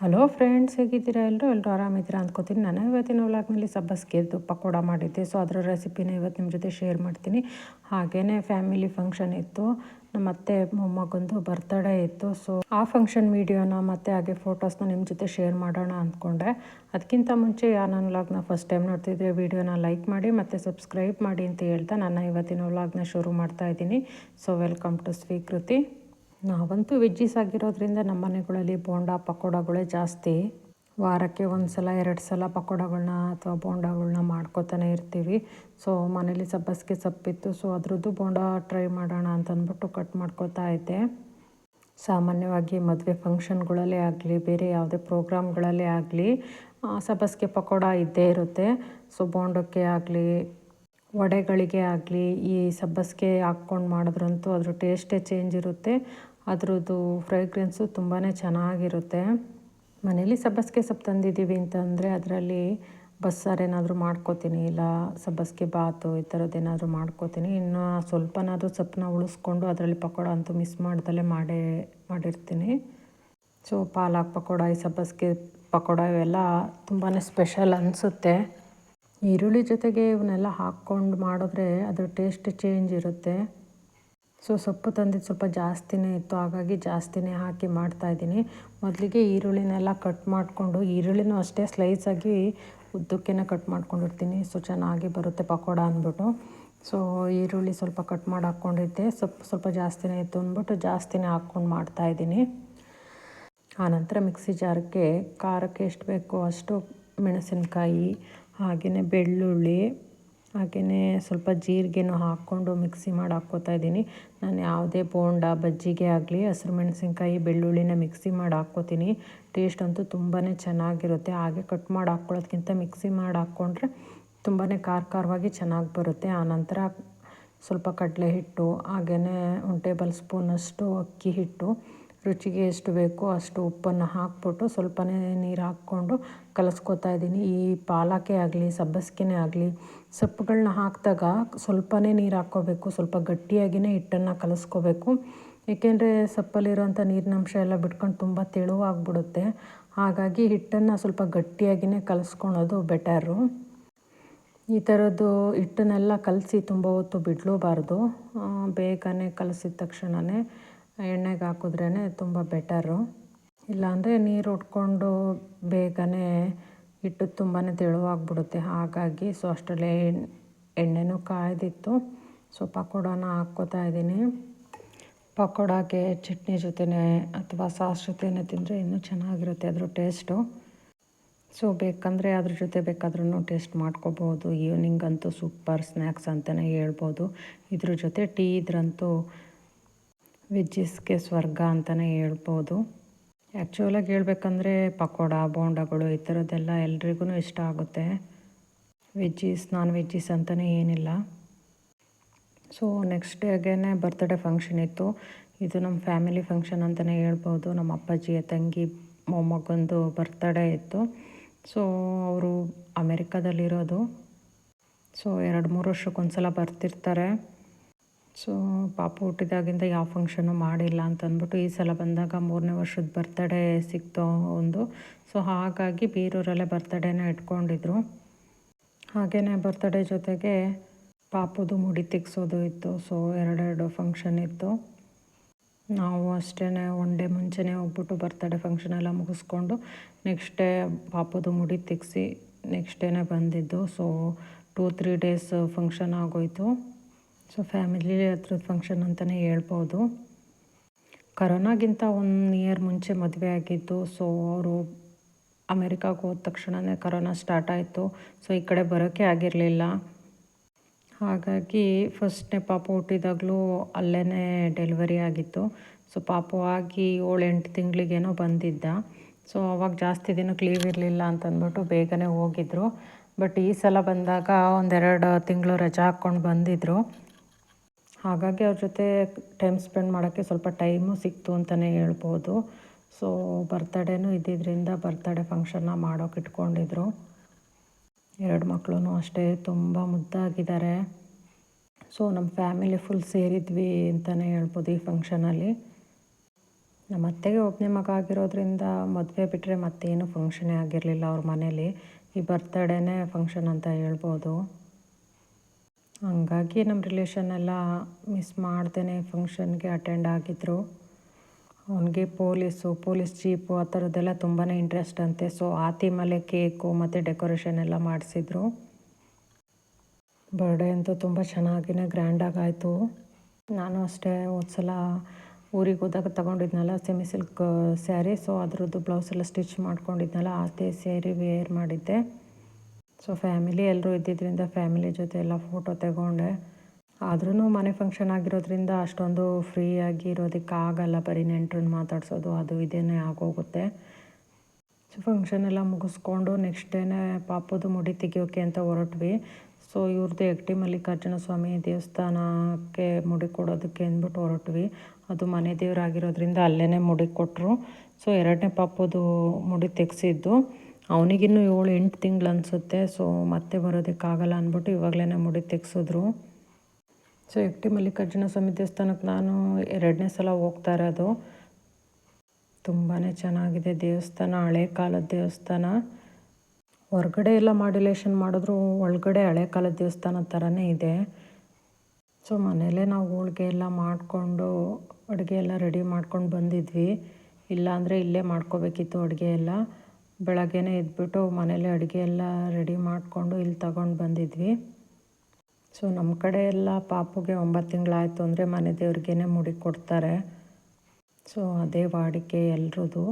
Hello friends, ಹೇಗಿದ್ದೀರಾ? ಎಲ್ಲರೂ ಆರಾಮಿದ್ದೀರಾ ಅಂದ್ಕೋತೀನಿ. ನಾನು ಇವತ್ತಿನ ವ್ಲಾಗ್ನಲ್ಲಿ ಸಬ್ಬಸ್ಗೆದು ಪಕೋಡ ಮಾಡಿದ್ದೆ. ಸೊ ಅದರ ರೆಸಿಪಿನ ಇವತ್ತು ನಿಮ್ಮ ಜೊತೆ ಶೇರ್ ಮಾಡ್ತೀನಿ. ಹಾಗೆಯೇ ಫ್ಯಾಮಿಲಿ ಫಂಕ್ಷನ್ ಇತ್ತು, ನಮ್ಮ ಅತ್ತೆ ಮೊಮ್ಮಗಂದು ಬರ್ತ್ಡೇ ಇತ್ತು. ಸೊ ಆ ಫಂಕ್ಷನ್ ವೀಡಿಯೋನ ಮತ್ತು ಹಾಗೆ ಫೋಟೋಸ್ನ ನಿಮ್ಮ ಜೊತೆ ಶೇರ್ ಮಾಡೋಣ ಅಂದ್ಕೊಂಡೆ. ಅದಕ್ಕಿಂತ ಮುಂಚೆ ಯಾರು ನನ್ನ ವ್ಲಾಗ್ನ ಫಸ್ಟ್ ಟೈಮ್ ನೋಡ್ತಿದ್ರೆ ವಿಡಿಯೋನ ಲೈಕ್ ಮಾಡಿ ಮತ್ತು ಸಬ್ಸ್ಕ್ರೈಬ್ ಮಾಡಿ ಅಂತ ಹೇಳ್ತಾ ನನ್ನ ಇವತ್ತಿನ ವ್ಲಾಗ್ನ ಶುರು ಮಾಡ್ತಾ ಇದ್ದೀನಿ. ಸೊ ವೆಲ್ಕಮ್ ಟು ಸ್ವೀಕೃತಿ. ನಾವಂತೂ ವೆಜ್ಜೀಸ್ ಆಗಿರೋದ್ರಿಂದ ನಮ್ಮ ಮನೆಗಳಲ್ಲಿ ಬೋಂಡ ಪಕೋಡಗಳೇ ಜಾಸ್ತಿ. ವಾರಕ್ಕೆ 1 ಸಲ 2 ಸಲ ಪಕೋಡಗಳನ್ನ ಅಥವಾ ಬೋಂಡಗಳನ್ನ ಮಾಡ್ಕೋತಾನೆ ಇರ್ತೀವಿ. ಸೊ ಮನೇಲಿ ಸಬ್ಬಸಿಗೆ ಸೊಪ್ಪಿತ್ತು, ಸೊ ಅದ್ರದ್ದು ಬೋಂಡ ಟ್ರೈ ಮಾಡೋಣ ಅಂತಂದ್ಬಿಟ್ಟು ಕಟ್ ಮಾಡ್ಕೋತಾ ಇದ್ದೆ. ಸಾಮಾನ್ಯವಾಗಿ ಮದುವೆ ಫಂಕ್ಷನ್ಗಳಲ್ಲೇ ಆಗಲಿ, ಬೇರೆ ಯಾವುದೇ ಪ್ರೋಗ್ರಾಮ್ಗಳಲ್ಲೇ ಆಗಲಿ ಸಬ್ಬಸಿಗೆ ಪಕೋಡ ಇದ್ದೇ ಇರುತ್ತೆ. ಸೊ ಬೋಂಡಕ್ಕೆ ಆಗಲಿ, ವಡೆಗಳಿಗೆ ಆಗಲಿ ಈ ಸಬ್ಬಸಿಗೆ ಹಾಕ್ಕೊಂಡು ಮಾಡಿದ್ರಂತೂ ಅದ್ರ ಟೇಸ್ಟೇ ಚೇಂಜ್ ಇರುತ್ತೆ. ಅದ್ರದ್ದು ಫ್ರೇಗ್ರೆನ್ಸು ತುಂಬಾ ಚೆನ್ನಾಗಿರುತ್ತೆ. ಮನೇಲಿ ಸಬ್ಬಸಿಗೆ ಸೊಪ್ಪು ತಂದಿದ್ದೀವಿ ಅಂತಂದರೆ ಅದರಲ್ಲಿ ಬಸ್ಸಾರು ಏನಾದರೂ ಮಾಡ್ಕೋತೀನಿ, ಇಲ್ಲ ಸಬ್ಬಸಿಗೆ ಬಾತು ಈ ಥರದ್ದೇನಾದರೂ ಮಾಡ್ಕೋತೀನಿ. ಇನ್ನು ಸ್ವಲ್ಪನಾದರೂ ಸೊಪ್ಪನ್ನ ಉಳಿಸ್ಕೊಂಡು ಅದರಲ್ಲಿ ಪಕೋಡ ಅಂತೂ ಮಿಸ್ ಮಾಡ್ದಲೇ ಮಾಡಿರ್ತೀನಿ. ಸೊ ಪಾಲಕ್ ಪಕೋಡ, ಈ ಸಬ್ಬಸಿಗೆ ಪಕೋಡ ಇವೆಲ್ಲ ತುಂಬಾ ಸ್ಪೆಷಲ್ ಅನಿಸುತ್ತೆ. ಈರುಳ್ಳಿ ಜೊತೆಗೆ ಇವನ್ನೆಲ್ಲ ಹಾಕ್ಕೊಂಡು ಮಾಡಿದ್ರೆ ಅದ್ರ ಟೇಸ್ಟ್ ಚೇಂಜ್ ಇರುತ್ತೆ. ಸೊ ಸೊಪ್ಪು ತಂದಿದ್ದು ಸ್ವಲ್ಪ ಜಾಸ್ತಿನೇ ಇತ್ತು, ಹಾಗಾಗಿ ಜಾಸ್ತಿನೇ ಹಾಕಿ ಮಾಡ್ತಾಯಿದ್ದೀನಿ. ಮೊದಲಿಗೆ ಈರುಳ್ಳಿನೆಲ್ಲ ಕಟ್ ಮಾಡಿಕೊಂಡು, ಈರುಳ್ಳಿನೂ ಅಷ್ಟೇ ಸ್ಲೈಸಾಗಿ ಉದ್ದಕ್ಕೇ ಕಟ್ ಮಾಡ್ಕೊಂಡಿರ್ತೀನಿ. ಸೊ ಚೆನ್ನಾಗಿ ಬರುತ್ತೆ ಪಕೋಡ ಅಂದ್ಬಿಟ್ಟು. ಸೊ ಈರುಳ್ಳಿ ಸ್ವಲ್ಪ ಕಟ್ ಮಾಡಿ ಹಾಕ್ಕೊಂಡಿದ್ದೆ, ಸೊಪ್ಪು ಸ್ವಲ್ಪ ಜಾಸ್ತಿನೇ ಇತ್ತು ಅಂದ್ಬಿಟ್ಟು ಜಾಸ್ತಿನೇ ಹಾಕ್ಕೊಂಡು ಮಾಡ್ತಾಯಿದ್ದೀನಿ. ಆನಂತರ ಮಿಕ್ಸಿ ಜಾರಕ್ಕೆ ಖಾರಕ್ಕೆ ಎಷ್ಟು ಬೇಕೋ ಅಷ್ಟು ಮೆಣಸಿನಕಾಯಿ, ಹಾಗೆಯೇ ಬೆಳ್ಳುಳ್ಳಿ, ಹಾಗೆಯೇ ಸ್ವಲ್ಪ ಜೀರಿಗೆನೂ ಹಾಕ್ಕೊಂಡು ಮಿಕ್ಸಿ ಮಾಡಿ ಹಾಕ್ಕೋತಾ ಇದ್ದೀನಿ. ನಾನು ಯಾವುದೇ ಬೋಂಡ ಬಜ್ಜಿಗೆ ಆಗಲಿ ಹಸಿರು ಮೆಣಸಿನ್ಕಾಯಿ ಬೆಳ್ಳುಳ್ಳಿನ ಮಿಕ್ಸಿ ಮಾಡಿ ಹಾಕ್ಕೋತೀನಿ. ಟೇಸ್ಟ್ ಅಂತೂ ತುಂಬಾ ಚೆನ್ನಾಗಿರುತ್ತೆ. ಹಾಗೆ ಕಟ್ ಮಾಡಿ ಹಾಕ್ಕೊಳ್ಳೋದ್ಕಿಂತ ಮಿಕ್ಸಿ ಮಾಡಿ ಹಾಕ್ಕೊಂಡ್ರೆ ತುಂಬಾ ಖಾರವಾಗಿ ಚೆನ್ನಾಗಿ ಬರುತ್ತೆ. ಆನಂತರ ಸ್ವಲ್ಪ ಕಡಲೆ ಹಿಟ್ಟು, ಹಾಗೆಯೇ 1 ಟೇಬಲ್ ಸ್ಪೂನಷ್ಟು ಅಕ್ಕಿ ಹಿಟ್ಟು, ರುಚಿಗೆ ಎಷ್ಟು ಬೇಕೋ ಅಷ್ಟು ಉಪ್ಪನ್ನು ಹಾಕ್ಬಿಟ್ಟು ಸ್ವಲ್ಪನೇ ನೀರು ಹಾಕ್ಕೊಂಡು ಕಲಿಸ್ಕೊತಾ ಇದ್ದೀನಿ. ಈ ಪಾಲಕ್ಕೆ ಆಗಲಿ ಸಬ್ಬಸಿಗೆನೇ ಆಗಲಿ ಸೊಪ್ಪುಗಳನ್ನ ಹಾಕಿದಾಗ ಸ್ವಲ್ಪನೇ ನೀರು ಹಾಕ್ಕೋಬೇಕು, ಸ್ವಲ್ಪ ಗಟ್ಟಿಯಾಗಿಯೇ ಹಿಟ್ಟನ್ನು ಕಲಿಸ್ಕೋಬೇಕು. ಏಕೆಂದರೆ ಸೊಪ್ಪಲ್ಲಿರೋಂಥ ನೀರಿನಂಶ ಎಲ್ಲ ಬಿಟ್ಕೊಂಡು ತುಂಬ ತೆಳುವಾಗಿಬಿಡುತ್ತೆ. ಹಾಗಾಗಿ ಹಿಟ್ಟನ್ನು ಸ್ವಲ್ಪ ಗಟ್ಟಿಯಾಗಿಯೇ ಕಲಿಸ್ಕೊಳೋದು ಬೆಟರು. ಈ ಥರದ್ದು ಹಿಟ್ಟನ್ನೆಲ್ಲ ಕಲಸಿ ತುಂಬ ಹೊತ್ತು ಬಿಡಲೂಬಾರ್ದು. ಬೇಗನೆ ಕಲಸಿದ ತಕ್ಷಣವೇ ಎಣ್ಣೆಗೆ ಹಾಕಿದ್ರೇ ತುಂಬ ಬೆಟರು. ಇಲ್ಲಾಂದರೆ ನೀರು ಉಟ್ಕೊಂಡು ಬೇಗನೆ ಹಿಟ್ಟು ತುಂಬಾ ತೆಳುವಾಗಿಬಿಡುತ್ತೆ. ಹಾಗಾಗಿ ಸೊ ಅಷ್ಟರಲ್ಲೇ ಎಣ್ಣೆನೂ ಕಾಯ್ದಿತ್ತು. ಸೊ ಪಕೋಡನ ಹಾಕ್ಕೋತಾ ಇದ್ದೀನಿ. ಪಕೋಡಕ್ಕೆ ಚಟ್ನಿ ಜೊತೆನೇ ಅಥವಾ ಸಾಸ್ ಜೊತೆನೇ ತಿಂದರೆ ಇನ್ನೂ ಚೆನ್ನಾಗಿರುತ್ತೆ ಅದ್ರ ಟೇಸ್ಟು. ಸೊ ಬೇಕಂದರೆ ಅದ್ರ ಜೊತೆ ಬೇಕಾದ್ರೂ ಟೇಸ್ಟ್ ಮಾಡ್ಕೋಬೋದು. ಈವ್ನಿಂಗ್ ಅಂತೂ ಸೂಪರ್ ಸ್ನ್ಯಾಕ್ಸ್ ಅಂತಲೇ ಹೇಳ್ಬೋದು. ಇದ್ರ ಜೊತೆ ಟೀ ಇದ್ರಂತೂ ವೆಜ್ಜೀಸ್ಗೆ ಸ್ವರ್ಗ ಅಂತಲೇ ಹೇಳ್ಬೋದು. ಆ್ಯಕ್ಚುಲಾಗಿ ಹೇಳ್ಬೇಕಂದ್ರೆ ಪಕೋಡ ಬೋಂಡಗಳು ಈ ಥರದ್ದೆಲ್ಲ ಎಲ್ರಿಗೂ ಇಷ್ಟ ಆಗುತ್ತೆ. ವೆಜ್ಜೀಸ್ ನಾನ್ ವೆಜ್ಜೀಸ್ ಅಂತಲೇ ಏನಿಲ್ಲ. ಸೊ ನೆಕ್ಸ್ಟ್ ಡೇಗೇ ಬರ್ತ್ಡೇ ಫಂಕ್ಷನ್ ಇತ್ತು. ಇದು ನಮ್ಮ ಫ್ಯಾಮಿಲಿ ಫಂಕ್ಷನ್ ಅಂತಲೇ ಹೇಳ್ಬೋದು. ನಮ್ಮ ಅಪ್ಪಾಜಿಯ ತಂಗಿ ಮೊಮ್ಮಗಂದು ಬರ್ತ್ಡೇ ಇತ್ತು. ಸೊ ಅವರು ಅಮೆರಿಕಾದಲ್ಲಿರೋದು. ಸೊ 2-3 ವರ್ಷಕ್ಕೊಂದ್ಸಲ ಬರ್ತಿರ್ತಾರೆ. ಸೊ ಪಾಪು ಹುಟ್ಟಿದಾಗಿಂದ ಯಾವ ಫಂಕ್ಷನ್ನು ಮಾಡಿಲ್ಲ ಅಂತಂದ್ಬಿಟ್ಟು ಈ ಸಲ ಬಂದಾಗ 3ನೇ ವರ್ಷದ ಬರ್ತ್ಡೇ ಸಿಕ್ತು ಒಂದು. ಸೊ ಹಾಗಾಗಿ ಬೀರೂರಲ್ಲೇ ಬರ್ತ್ಡೇನ ಇಟ್ಕೊಂಡಿದ್ರು. ಹಾಗೆಯೇ ಬರ್ತ್ಡೇ ಜೊತೆಗೆ ಪಾಪುದು ಮುಡಿ ತೆಗ್ಸೋದು ಇತ್ತು. ಸೊ 2 ಫಂಕ್ಷನ್ ಇತ್ತು. ನಾವು ಅಷ್ಟೇ 1 ಡೇ ಮುಂಚೆನೇ ಹೋಗ್ಬಿಟ್ಟು ಬರ್ತ್ಡೇ ಫಂಕ್ಷನೆಲ್ಲ ಮುಗಿಸ್ಕೊಂಡು ನೆಕ್ಸ್ಟ್ ಡೇ ಪಾಪುದು ಮುಡಿ ತೆಗ್ಸಿ ನೆಕ್ಸ್ಟ್ ಡೇನೇ ಬಂದಿದ್ದು. ಸೊ 2-3 ಡೇಸ್ ಫಂಕ್ಷನ್ ಆಗೋಯಿತು. ಸೊ ಫ್ಯಾಮಿಲಿ ಹತ್ರದ ಫಂಕ್ಷನ್ ಅಂತಲೇ ಹೇಳ್ಬೋದು. ಕರೋನಾಗಿಂತ 1 ಇಯರ್ ಮುಂಚೆ ಮದುವೆ ಆಗಿದ್ದು. ಸೊ ಅವರು ಅಮೆರಿಕಾಗೆ ಹೋದ ತಕ್ಷಣವೇ ಕರೋನಾ ಸ್ಟಾರ್ಟ್ ಆಯಿತು. ಸೊ ಈ ಕಡೆ ಬರೋಕ್ಕೆ ಆಗಿರಲಿಲ್ಲ. ಹಾಗಾಗಿ ಫಸ್ಟ್ನೇ ಪಾಪು ಹುಟ್ಟಿದಾಗಲೂ ಅಲ್ಲೇ ಡೆಲಿವರಿ ಆಗಿತ್ತು. ಸೊ ಪಾಪು ಆಗಿ 7-8 ತಿಂಗಳಿಗೇನೋ ಬಂದಿದ್ದ. ಸೊ ಅವಾಗ ಜಾಸ್ತಿ ದಿನಕ್ಕೆ ಲೀವ್ ಇರಲಿಲ್ಲ ಅಂತಂದ್ಬಿಟ್ಟು ಬೇಗನೆ ಹೋಗಿದ್ರು. ಬಟ್ ಈ ಸಲ ಬಂದಾಗ 1-2 ತಿಂಗಳು ರಜಾ ಹಾಕ್ಕೊಂಡು ಬಂದಿದ್ದರು. ಹಾಗಾಗಿ ಅವ್ರ ಜೊತೆ ಟೈಮ್ ಸ್ಪೆಂಡ್ ಮಾಡೋಕ್ಕೆ ಸ್ವಲ್ಪ ಟೈಮು ಸಿಕ್ತು ಅಂತಲೇ ಹೇಳ್ಬೋದು. ಸೊ ಬರ್ತ್ಡೇನೂ ಇದ್ದಿದ್ದರಿಂದ ಬರ್ತ್ಡೇ ಫಂಕ್ಷನ್ನ ಮಾಡೋಕೆ ಇಟ್ಕೊಂಡಿದ್ರು. 2 ಮಕ್ಕಳು ಅಷ್ಟೇ ತುಂಬ ಮುದ್ದಾಗಿದ್ದಾರೆ. ಸೊ ನಮ್ಮ ಫ್ಯಾಮಿಲಿ ಫುಲ್ ಸೇರಿದ್ವಿ ಅಂತಲೇ ಹೇಳ್ಬೋದು ಈ ಫಂಕ್ಷನಲ್ಲಿ. ನಮ್ಮ ಅತ್ತೆಗೆ ಒಬ್ಬನೇ ಮಗ ಆಗಿರೋದ್ರಿಂದ ಮದುವೆ ಬಿಟ್ಟರೆ ಮತ್ತೇನು ಫಂಕ್ಷನೇ ಆಗಿರಲಿಲ್ಲ ಅವ್ರ ಮನೇಲಿ. ಈ ಬರ್ತಡೇನೇ ಫಂಕ್ಷನ್ ಅಂತ ಹೇಳ್ಬೋದು. ಹಂಗಾಗಿ ನಮ್ಮ ರಿಲೇಷನ್ ಎಲ್ಲ ಮಿಸ್ ಮಾಡ್ದೇ ಫಂಕ್ಷನ್ಗೆ ಅಟೆಂಡ್ ಆಗಿದ್ದರು. ಅವನಿಗೆ ಪೊಲೀಸ್ ಜೀಪು ಆ ಥರದ್ದೆಲ್ಲ ತುಂಬಾ ಇಂಟ್ರೆಸ್ಟ್ ಅಂತೆ. ಸೊ ಆ ಥೀಮಲ್ಲೇ ಕೇಕು ಮತ್ತು ಡೆಕೋರೇಷನ್ ಎಲ್ಲ ಮಾಡಿಸಿದ್ರು. ಬರ್ಡೇ ಅಂತೂ ತುಂಬ ಚೆನ್ನಾಗಿಯೇ ಗ್ರ್ಯಾಂಡಾಗಾಯಿತು. ನಾನು ಅಷ್ಟೇ ಸಲ ಊರಿಗೆ ಹೋದಾಗ ತೊಗೊಂಡಿದ್ನಲ್ಲ ಸೆಮಿ ಸಿಲ್ಕ್ ಸ್ಯಾರಿ, ಸೊ ಅದರದ್ದು ಬ್ಲೌಸ್ ಎಲ್ಲ ಸ್ಟಿಚ್ ಮಾಡ್ಕೊಂಡಿದ್ನಲ್ಲ ಅದೇ ಸ್ಯಾರಿ ವೇರ್ ಮಾಡಿದ್ದೆ. ಸೊ ಫ್ಯಾಮಿಲಿ ಎಲ್ಲರೂ ಇದ್ದಿದ್ದರಿಂದ ಫ್ಯಾಮಿಲಿ ಜೊತೆ ಎಲ್ಲ ಫೋಟೋ ತಗೊಂಡೆ. ಆದ್ರೂ ಮನೆ ಫಂಕ್ಷನ್ ಆಗಿರೋದ್ರಿಂದ ಅಷ್ಟೊಂದು ಫ್ರೀಯಾಗಿ ಇರೋದಕ್ಕಾಗಲ್ಲ, ಬರೀ ನೆಂಟ್ರನ್ನ ಮಾತಾಡ್ಸೋದು ಅದು ಇದೇನೇ ಆಗೋಗುತ್ತೆ. ಸೊ ಫಂಕ್ಷನ್ ಎಲ್ಲ ಮುಗಿಸ್ಕೊಂಡು ನೆಕ್ಸ್ಟ್ ಡೇನೇ ಪಾಪದು ಮುಡಿ ತೆಗಿಯೋಕೆ ಅಂತ ಹೊರಟ್ವಿ. ಸೊ ಇವ್ರದ್ದು ಎಗ್ಟಿ ಮಲ್ಲಿಕಾರ್ಜುನ ಸ್ವಾಮಿ ದೇವಸ್ಥಾನಕ್ಕೆ ಮುಡಿ ಕೊಡೋದಕ್ಕೆ ಅಂದ್ಬಿಟ್ಟು ಹೊರಟ್ವಿ. ಅದು ಮನೆ ದೇವರಾಗಿರೋದ್ರಿಂದ ಅಲ್ಲೇ ಮುಡಿ ಕೊಟ್ಟರು. ಸೊ ಎರಡನೇ ಪಾಪದು ಮುಡಿ ತೆಗೆಸಿದ್ದು. ಅವನಿಗಿನ್ನೂ 7-8 ತಿಂಗಳು ಅನಿಸುತ್ತೆ. ಸೊ ಮತ್ತೆ ಬರೋದಕ್ಕಾಗಲ್ಲ ಅಂದ್ಬಿಟ್ಟು ಇವಾಗಲೇ ಮುಡಿ ತೆಗೆಸಿದ್ರು. ಸೊ ಎಗ್ಟಿ ಮಲ್ಲಿಕಾರ್ಜುನ ಸ್ವಾಮಿ ದೇವಸ್ಥಾನಕ್ಕೆ ನಾನು 2ನೇ ಸಲ ಹೋಗ್ತಾ ಇರೋದು. ತುಂಬಾ ಚೆನ್ನಾಗಿದೆ ದೇವಸ್ಥಾನ, ಹಳೆ ಕಾಲದ ದೇವಸ್ಥಾನ. ಹೊರಗಡೆ ಎಲ್ಲ ಮಾಡ್ಯುಲೇಷನ್ ಮಾಡಿದ್ರು, ಒಳಗಡೆ ಹಳೆ ಕಾಲದ ದೇವಸ್ಥಾನ ಥರನೇ ಇದೆ. ಸೊ ಮನೆಯಲ್ಲೇ ನಾವು ಹೋಳಿಗೆ ಎಲ್ಲ ಮಾಡಿಕೊಂಡು ಅಡುಗೆ ಎಲ್ಲ ರೆಡಿ ಮಾಡ್ಕೊಂಡು ಬಂದಿದ್ವಿ. ಇಲ್ಲಾಂದರೆ ಇಲ್ಲೇ ಮಾಡ್ಕೋಬೇಕಿತ್ತು ಅಡುಗೆ ಎಲ್ಲ. ಬೆಳಗ್ಗೆನೇ ಎದ್ಬಿಟ್ಟು ಮನೇಲಿ ಅಡುಗೆ ಎಲ್ಲ ರೆಡಿ ಮಾಡಿಕೊಂಡು ಇಲ್ಲಿ ತಗೊಂಡು ಬಂದಿದ್ವಿ. ಸೊ ನಮ್ಮ ಕಡೆ ಎಲ್ಲ ಪಾಪುಗೆ 9 ತಿಂಗಳಾಯಿತು ಅಂದರೆ ಮನೆ ದೇವ್ರಿಗೇ ಮುಡಿ ಕೊಡ್ತಾರೆ. ಸೊ ಅದೇ ವಾಡಿಕೆ ಎಲ್ರದ್ದು.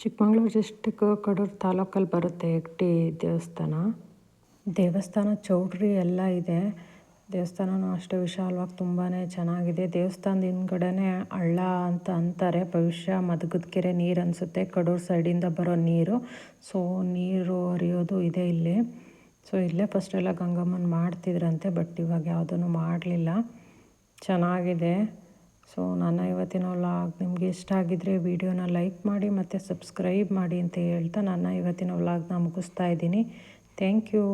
ಚಿಕ್ಕಮಗಳೂರು ಡಿಸ್ಟಿಕ್ ಕಡೂರು ತಾಲೂಕಲ್ಲಿ ಬರುತ್ತೆ ಎಗ್ಟಿ ದೇವಸ್ಥಾನ ಚೌಲ್ಟ್ರಿ ಎಲ್ಲ ಇದೆ. ದೇವಸ್ಥಾನವೂ ಅಷ್ಟೇ ವಿಶಾಲವಾಗಿ ತುಂಬಾ ಚೆನ್ನಾಗಿದೆ. ದೇವಸ್ಥಾನದ ಹಿಂದ್ಗಡೆನೇ ಹಳ್ಳ ಅಂತ ಅಂತಾರೆ. ಭವಿಷ್ಯ ಮದಗದ ಕೆರೆ ನೀರು ಅನಿಸುತ್ತೆ, ಕಡೂರು ಸೈಡಿಂದ ಬರೋ ನೀರು. ಸೊ ನೀರು ಹರಿಯೋದು ಇದೆ ಇಲ್ಲಿ. ಸೊ ಇಲ್ಲೇ ಫಸ್ಟೆಲ್ಲ ಗಂಗಮ್ಮನ ಮಾಡ್ತಿದ್ರಂತೆ, ಬಟ್ ಇವಾಗ ಯಾವುದೂ ಮಾಡಲಿಲ್ಲ. ಚೆನ್ನಾಗಿದೆ. ಸೊ ನನ್ನ ಇವತ್ತಿನ ವ್ಲಾಗ್ ನಿಮಗೆ ಇಷ್ಟ ಆಗಿದ್ದರೆ ವಿಡಿಯೋನ ಲೈಕ್ ಮಾಡಿ ಮತ್ತು ಸಬ್ಸ್ಕ್ರೈಬ್ ಮಾಡಿ ಅಂತ ಹೇಳ್ತಾ ನನ್ನ ಇವತ್ತಿನ ವ್ಲಾಗ್ನ ಮುಗಿಸ್ತಾ ಇದ್ದೀನಿ. Thank you.